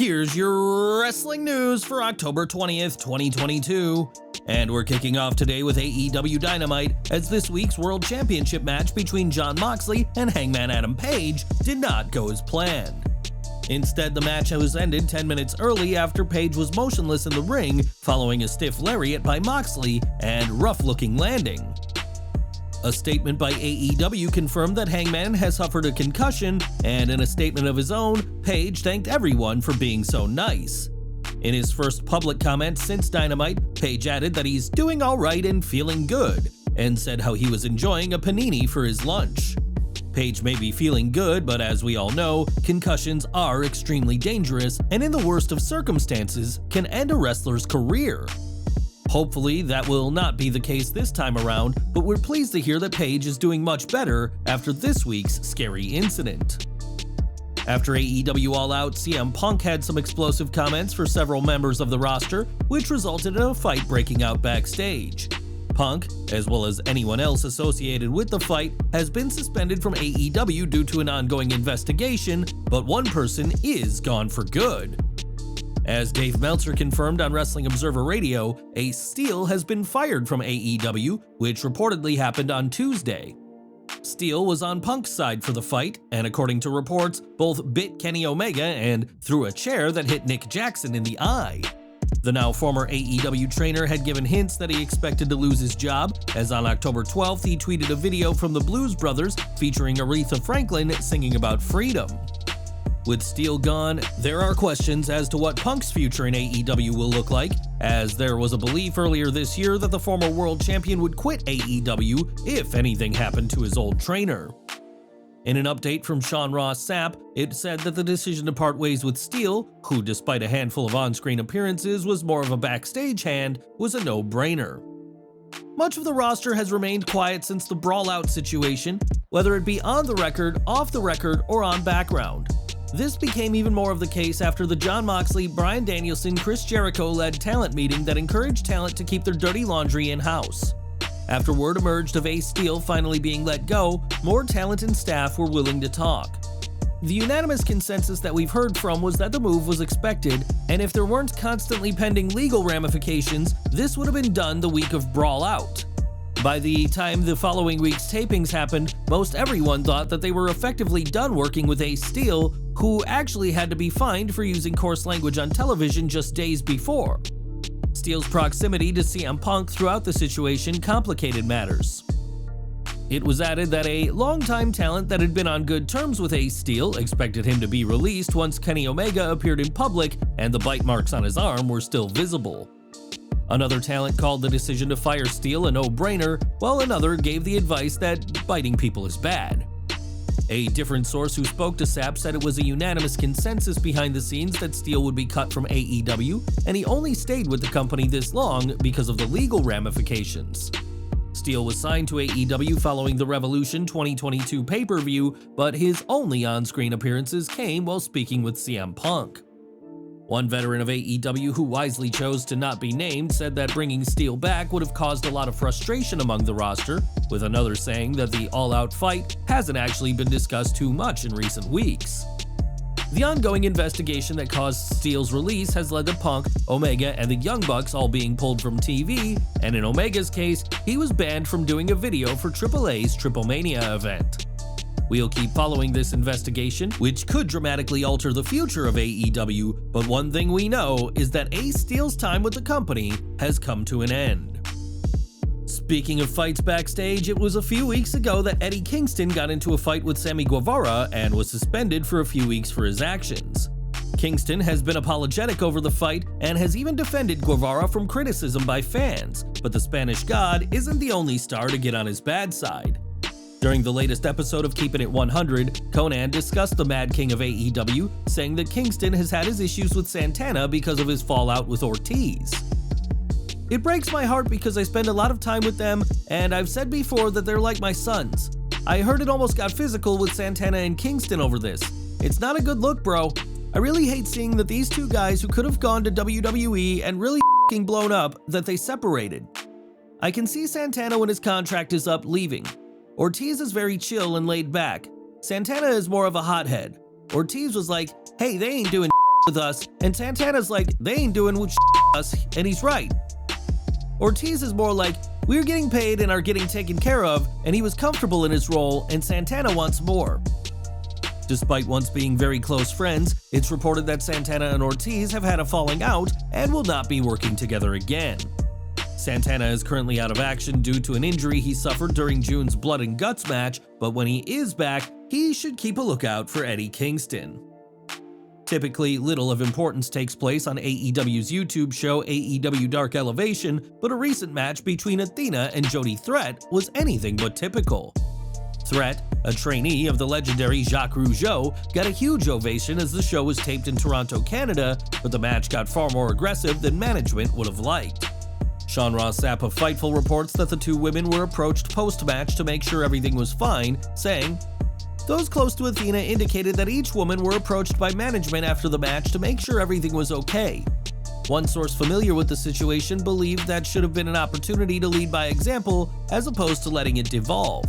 Here's your wrestling news for October 20th, 2022. And we're kicking off today with AEW Dynamite, as this week's World Championship match between Jon Moxley and Hangman Adam Page did not go as planned. Instead, the match was ended 10 minutes early after Page was motionless in the ring following a stiff lariat by Moxley and rough-looking landing. A statement by AEW confirmed that Hangman has suffered a concussion, and in a statement of his own, Page thanked everyone for being so nice. In his first public comment since Dynamite, Page added that he's doing alright and feeling good, and said how he was enjoying a panini for his lunch. Page may be feeling good, but as we all know, concussions are extremely dangerous and in the worst of circumstances can end a wrestler's career. Hopefully that will not be the case this time around, but we're pleased to hear that Page is doing much better after this week's scary incident. After AEW All Out, CM Punk had some explosive comments for several members of the roster, which resulted in a fight breaking out backstage. Punk, as well as anyone else associated with the fight, has been suspended from AEW due to an ongoing investigation, but one person is gone for good. As Dave Meltzer confirmed on Wrestling Observer Radio, Ace Steel has been fired from AEW, which reportedly happened on Tuesday. Steel was on Punk's side for the fight, and according to reports, both bit Kenny Omega and threw a chair that hit Nick Jackson in the eye. The now former AEW trainer had given hints that he expected to lose his job, as on October 12th he tweeted a video from the Blues Brothers featuring Aretha Franklin singing about freedom. With Steel gone, there are questions as to what Punk's future in AEW will look like, as there was a belief earlier this year that the former world champion would quit AEW if anything happened to his old trainer. In an update from Sean Ross Sapp, it said that the decision to part ways with Steel, who despite a handful of on-screen appearances was more of a backstage hand, was a no-brainer. Much of the roster has remained quiet since the Brawl Out situation, whether it be on the record, off the record, or on background. This became even more of the case after the Jon Moxley, Bryan Danielson, Chris Jericho-led talent meeting that encouraged talent to keep their dirty laundry in-house. After word emerged of Ace Steel finally being let go, more talent and staff were willing to talk. The unanimous consensus that we've heard from was that the move was expected, and if there weren't constantly pending legal ramifications, this would have been done the week of Brawl Out. By the time the following week's tapings happened, most everyone thought that they were effectively done working with Ace Steel, who actually had to be fined for using coarse language on television just days before. Steel's proximity to CM Punk throughout the situation complicated matters. It was added that a longtime talent that had been on good terms with Ace Steel expected him to be released once Kenny Omega appeared in public and the bite marks on his arm were still visible. Another talent called the decision to fire Steel a no-brainer, while another gave the advice that biting people is bad. A different source who spoke to Sapp said it was a unanimous consensus behind the scenes that Steel would be cut from AEW, and he only stayed with the company this long because of the legal ramifications. Steel was signed to AEW following the Revolution 2022 pay-per-view, but his only on-screen appearances came while speaking with CM Punk. One veteran of AEW who wisely chose to not be named said that bringing Steel back would have caused a lot of frustration among the roster, with another saying that the all-out fight hasn't actually been discussed too much in recent weeks. The ongoing investigation that caused Steel's release has led to Punk, Omega, and the Young Bucks all being pulled from TV, and in Omega's case, he was banned from doing a video for AAA's Triple Mania event. We'll keep following this investigation, which could dramatically alter the future of AEW, but one thing we know is that Ace Steel's time with the company has come to an end. Speaking of fights backstage, it was a few weeks ago that Eddie Kingston got into a fight with Sammy Guevara and was suspended for a few weeks for his actions. Kingston has been apologetic over the fight and has even defended Guevara from criticism by fans, but the Spanish God isn't the only star to get on his bad side. During the latest episode of Keeping It 100, Conan discussed the Mad King of AEW, saying that Kingston has had his issues with Santana because of his fallout with Ortiz. It breaks my heart because I spend a lot of time with them, and I've said before that they're like my sons. I heard it almost got physical with Santana and Kingston over this. It's not a good look, bro. I really hate seeing that these two guys who could have gone to WWE and really f***ing blown up, that they separated. I can see Santana when his contract is up leaving. Ortiz is very chill and laid back. Santana is more of a hothead. Ortiz was like, hey, they ain't doing with us, and Santana's like, they ain't doing with us, and he's right. Ortiz is more like, we're getting paid and are getting taken care of, and he was comfortable in his role, and Santana wants more. Despite once being very close friends, it's reported that Santana and Ortiz have had a falling out and will not be working together again. Santana is currently out of action due to an injury he suffered during June's Blood and Guts match, but when he is back, he should keep a lookout for Eddie Kingston. Typically, little of importance takes place on AEW's YouTube show AEW Dark Elevation, but a recent match between Athena and Jody Threat was anything but typical. Threat, a trainee of the legendary Jacques Rougeau, got a huge ovation as the show was taped in Toronto, Canada, but the match got far more aggressive than management would have liked. Sean Ross Sapp of Fightful reports that the two women were approached post-match to make sure everything was fine, saying, "Those close to Athena indicated that each woman were approached by management after the match to make sure everything was okay. One source familiar with the situation believed that should have been an opportunity to lead by example as opposed to letting it devolve.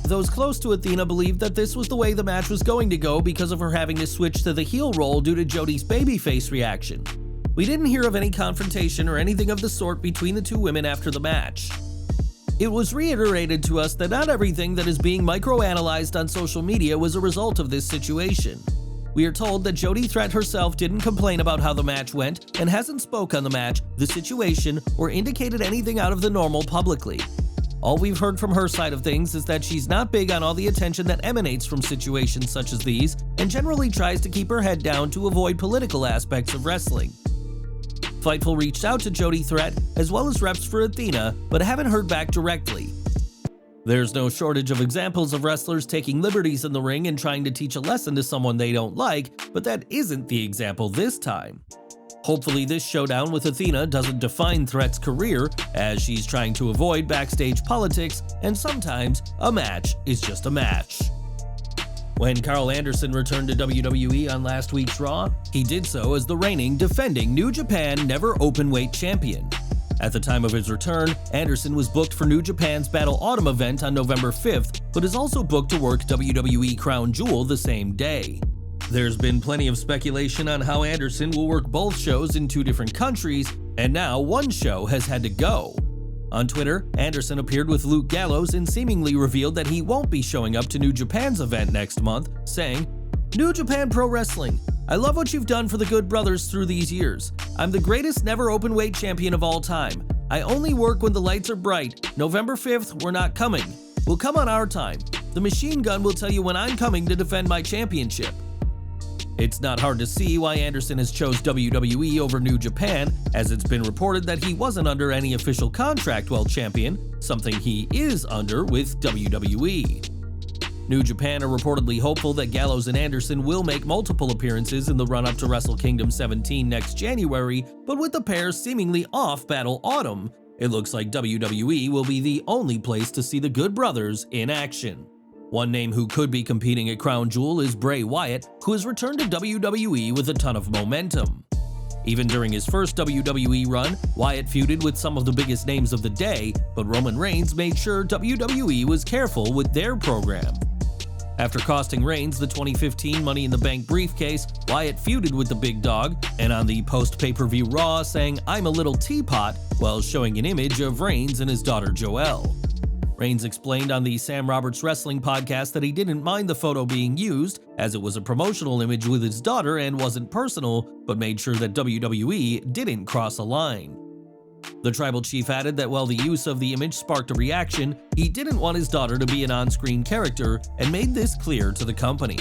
Those close to Athena believed that this was the way the match was going to go because of her having to switch to the heel role due to Jody's babyface reaction. We didn't hear of any confrontation or anything of the sort between the two women after the match. It was reiterated to us that not everything that is being microanalyzed on social media was a result of this situation. We are told that Jody Threat herself didn't complain about how the match went and hasn't spoke on the match, the situation, or indicated anything out of the normal publicly. All we've heard from her side of things is that she's not big on all the attention that emanates from situations such as these and generally tries to keep her head down to avoid political aspects of wrestling." Fightful reached out to Jody Threat as well as reps for Athena, but haven't heard back directly. There's no shortage of examples of wrestlers taking liberties in the ring and trying to teach a lesson to someone they don't like, but that isn't the example this time. Hopefully this showdown with Athena doesn't define Threat's career, as she's trying to avoid backstage politics, and sometimes a match is just a match. When Karl Anderson returned to WWE on last week's Raw, he did so as the reigning, defending New Japan Never Openweight champion. At the time of his return, Anderson was booked for New Japan's Battle Autumn event on November 5th, but is also booked to work WWE Crown Jewel the same day. There's been plenty of speculation on how Anderson will work both shows in two different countries, and now one show has had to go. On Twitter, Anderson appeared with Luke Gallows and seemingly revealed that he won't be showing up to New Japan's event next month, saying, "New Japan Pro Wrestling, I love what you've done for the Good Brothers through these years. I'm the greatest never openweight champion of all time. I only work when the lights are bright. November 5th, we're not coming. We'll come on our time. The machine gun will tell you when I'm coming to defend my championship." It's not hard to see why Anderson has chose WWE over New Japan, as it's been reported that he wasn't under any official contract while champion, something he is under with WWE. New Japan are reportedly hopeful that Gallows and Anderson will make multiple appearances in the run-up to Wrestle Kingdom 17 next January, but with the pair seemingly off Battle Autumn, it looks like WWE will be the only place to see the Good Brothers in action. One name who could be competing at Crown Jewel is Bray Wyatt, who has returned to WWE with a ton of momentum. Even during his first WWE run, Wyatt feuded with some of the biggest names of the day, but Roman Reigns made sure WWE was careful with their program. After costing Reigns the 2015 Money in the Bank briefcase, Wyatt feuded with the big dog, and on the post-pay-per-view Raw sang "I'm a little teapot" while showing an image of Reigns and his daughter Joelle. Reigns explained on the Sam Roberts Wrestling podcast that he didn't mind the photo being used, as it was a promotional image with his daughter and wasn't personal, but made sure that WWE didn't cross a line. The tribal chief added that while the use of the image sparked a reaction, he didn't want his daughter to be an on-screen character and made this clear to the company.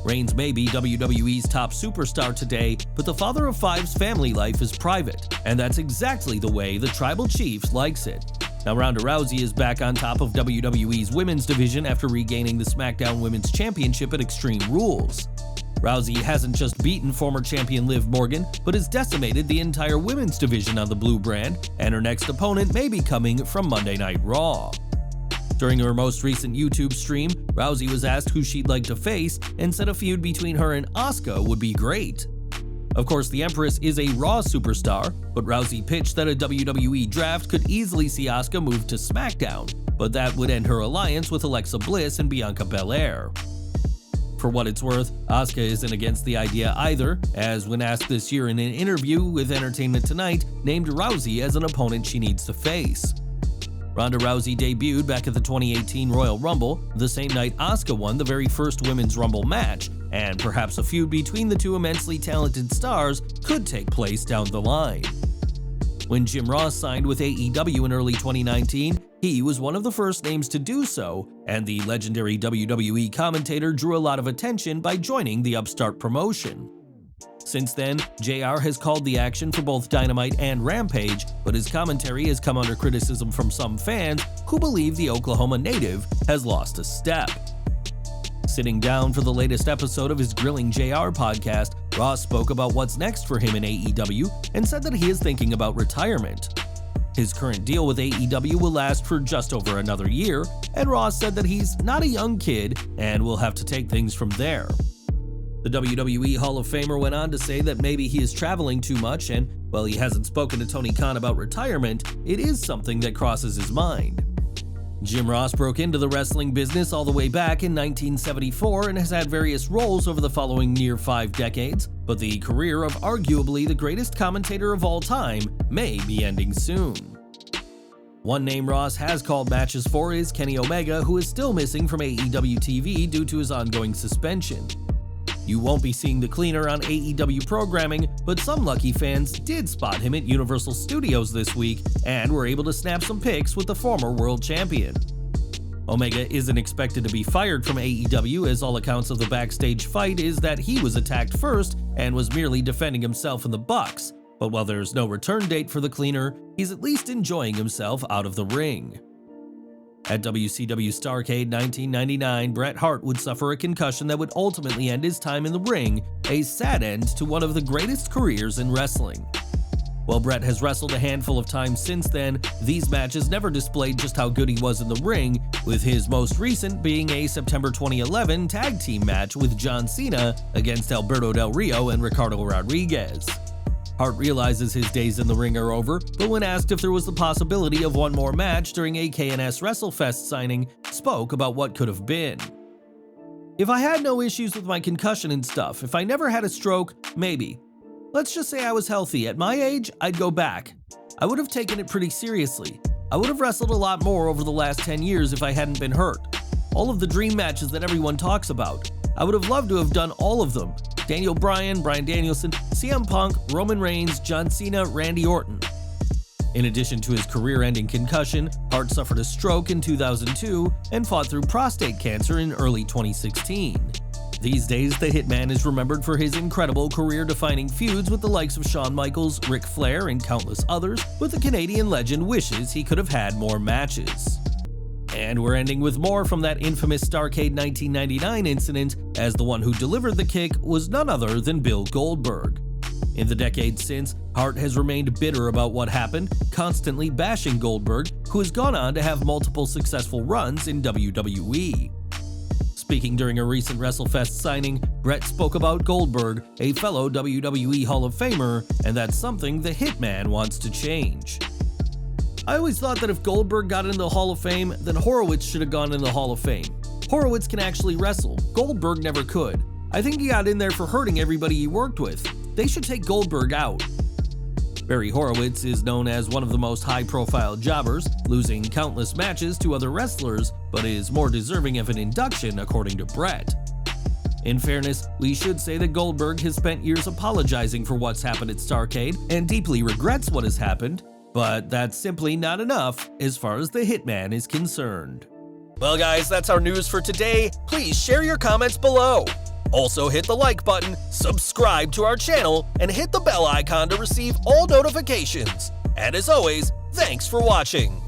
Reigns may be WWE's top superstar today, but the father of five's family life is private, and that's exactly the way the tribal chief likes it. Now, Ronda Rousey is back on top of WWE's women's division after regaining the SmackDown Women's Championship at Extreme Rules. Rousey hasn't just beaten former champion Liv Morgan, but has decimated the entire women's division on the blue brand, and her next opponent may be coming from Monday Night Raw. During her most recent YouTube stream, Rousey was asked who she'd like to face and said a feud between her and Asuka would be great. Of course, the Empress is a Raw superstar, but Rousey pitched that a WWE draft could easily see Asuka move to SmackDown, but that would end her alliance with Alexa Bliss and Bianca Belair. For what it's worth, Asuka isn't against the idea either, as when asked this year in an interview with Entertainment Tonight, named Rousey as an opponent she needs to face. Ronda Rousey debuted back at the 2018 Royal Rumble, the same night Asuka won the very first Women's Rumble match, and perhaps a feud between the two immensely talented stars could take place down the line. When Jim Ross signed with AEW in early 2019, he was one of the first names to do so, and the legendary WWE commentator drew a lot of attention by joining the upstart promotion. Since then, JR has called the action for both Dynamite and Rampage, but his commentary has come under criticism from some fans who believe the Oklahoma native has lost a step. Sitting down for the latest episode of his Grilling JR podcast, Ross spoke about what's next for him in AEW and said that he is thinking about retirement. His current deal with AEW will last for just over another year, and Ross said that he's not a young kid and will have to take things from there. The WWE Hall of Famer went on to say that maybe he is traveling too much, and while he hasn't spoken to Tony Khan about retirement, it is something that crosses his mind. Jim Ross broke into the wrestling business all the way back in 1974 and has had various roles over the following near 5 decades, but the career of arguably the greatest commentator of all time may be ending soon. One name Ross has called matches for is Kenny Omega, who is still missing from AEW TV due to his ongoing suspension. You won't be seeing the cleaner on AEW programming, but some lucky fans did spot him at Universal Studios this week and were able to snap some pics with the former world champion. Omega isn't expected to be fired from AEW, as all accounts of the backstage fight is that he was attacked first and was merely defending himself in the Bucks, but while there's no return date for the cleaner, he's at least enjoying himself out of the ring. At WCW Starrcade 1999, Bret Hart would suffer a concussion that would ultimately end his time in the ring, a sad end to one of the greatest careers in wrestling. While Bret has wrestled a handful of times since then, these matches never displayed just how good he was in the ring, with his most recent being a September 2011 tag team match with John Cena against Alberto Del Rio and Ricardo Rodriguez. Hart realizes his days in the ring are over, but when asked if there was the possibility of one more match during a K&S WrestleFest signing, spoke about what could have been. If I had no issues with my concussion and stuff, if I never had a stroke, maybe. Let's just say I was healthy. At my age, I'd go back. I would have taken it pretty seriously. I would have wrestled a lot more over the last 10 years if I hadn't been hurt. All of the dream matches that everyone talks about. I would have loved to have done all of them. Daniel Bryan, Bryan Danielson, CM Punk, Roman Reigns, John Cena, Randy Orton. In addition to his career-ending concussion, Hart suffered a stroke in 2002 and fought through prostate cancer in early 2016. These days, the Hitman is remembered for his incredible career-defining feuds with the likes of Shawn Michaels, Ric Flair, and countless others, but the Canadian legend wishes he could have had more matches. And we're ending with more from that infamous Starrcade 1999 incident, as the one who delivered the kick was none other than Bill Goldberg. In the decades since, Hart has remained bitter about what happened, constantly bashing Goldberg, who has gone on to have multiple successful runs in WWE. Speaking during a recent WrestleFest signing, Bret spoke about Goldberg, a fellow WWE Hall of Famer, and that's something the Hitman wants to change. I always thought that if Goldberg got into the Hall of Fame, then Horowitz should have gone in the Hall of Fame. Horowitz can actually wrestle. Goldberg never could. I think he got in there for hurting everybody he worked with. They should take Goldberg out. Barry Horowitz is known as one of the most high-profile jobbers, losing countless matches to other wrestlers, but is more deserving of an induction according to Bret. In fairness, we should say that Goldberg has spent years apologizing for what's happened at Starrcade and deeply regrets what has happened, but that's simply not enough as far as the Hitman is concerned. Well guys, that's our news for today. Please share your comments below. Also hit the like button, subscribe to our channel, and hit the bell icon to receive all notifications. And as always, thanks for watching.